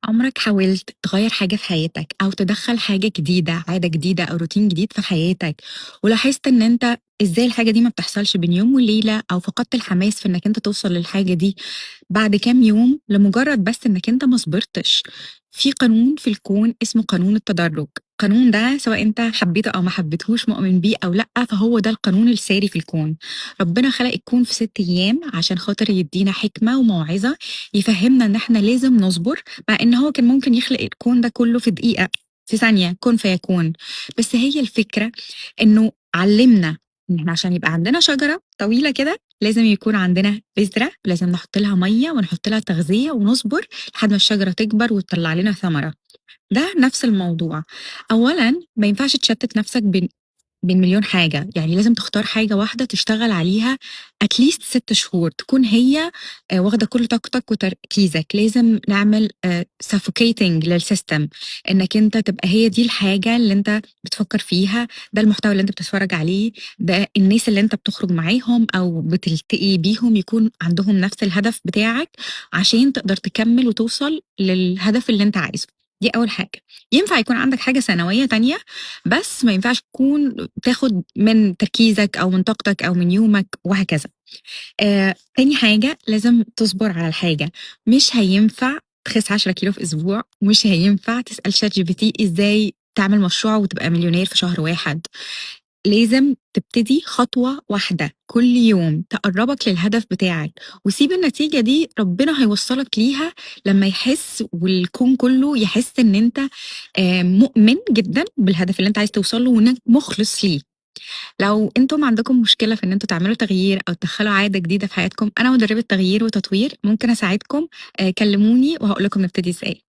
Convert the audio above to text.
عمرك حاولت تغيّر حاجة في حياتك أو تدخّل حاجة جديدة، عادة جديدة أو روتين جديد في حياتك، ولاحظت إن أنت إزاي الحاجة دي ما بتحصلش بين يوم وليلة أو فقدت الحماس في إنك أنت توصل للحاجة دي بعد كام يوم لمجرد بس إنك أنت ما صبرتش؟ في قانون في الكون اسمه قانون التدرج، القانون ده سواء أنت حبيته أو ما حبيتهوش، مؤمن بيه أو لأ، فهو ده القانون الساري في الكون. ربنا خلق الكون في 6 أيام عشان خاطر يدّينا حكمة وموعظة، يفهّمنا إن إحنا لازم نصبر، مع إن هو كان ممكن يخلق الكون ده كله في دقيقة، في ثانية، كن فيكون. بس هي الفكرة إنه علّمنا إن إحنا عشان يبقى عندنا شجرة طويلة كده، لازم يكون عندنا بذرة، لازم نحط لها مَيّة ونحط لها تغذية ونصبر لحد ما الشجرة تكبر وتطلّع لنا ثمرة. ده نفس الموضوع. أولًا ما ينفعش تشتت نفسك بين مليون حاجة، يعني لازم تختار حاجة واحدة تشتغل عليها at least 6 شهور، تكون هي واخدة كل طاقتك وتركيزك. لازم نعمل suffocating للsystem، إنك أنت تبقى هي دي الحاجة اللي أنت بتفكّر فيها، ده المحتوى اللي أنت بتتفرّج عليه، ده الناس اللي أنت بتخرج معاهم أو بتلتقي بيهم يكون عندهم نفس الهدف بتاعك، عشان تقدر تكمّل وتوصل للهدف اللي أنت عايزه. دي أول حاجة. ينفع يكون عندك حاجة ثانوية تانية، بس ما ينفعش تكون تاخد من تركيزك أو من طاقتك أو من يومك وهكذا. تاني حاجة لازم تصبر على الحاجة، مش هينفع تخس 10 كيلو في أسبوع، ومش هينفع تسأل ChatGPT إزاي تعمل مشروع وتبقى مليونير في شهر واحد. لازم تبتدي خطوة واحدة كل يوم تقرّبك للهدف بتاعك، وسيب النتيجة دي ربنا هيوصّلك ليها لمّا يحس والكون كلّه يحس إن أنت مؤمن جدًا بالهدف اللي أنت عايز توصل له وإنك مُخلص ليه. لو أنتم عندكم مشكلة في إن أنتم تعملوا تغيير أو تدخّلوا عادة جديدة في حياتكم، أنا مدربة تغيير وتطوير، ممكن أساعدكم. كلموني وهاقول لكم نبتدي إزاي.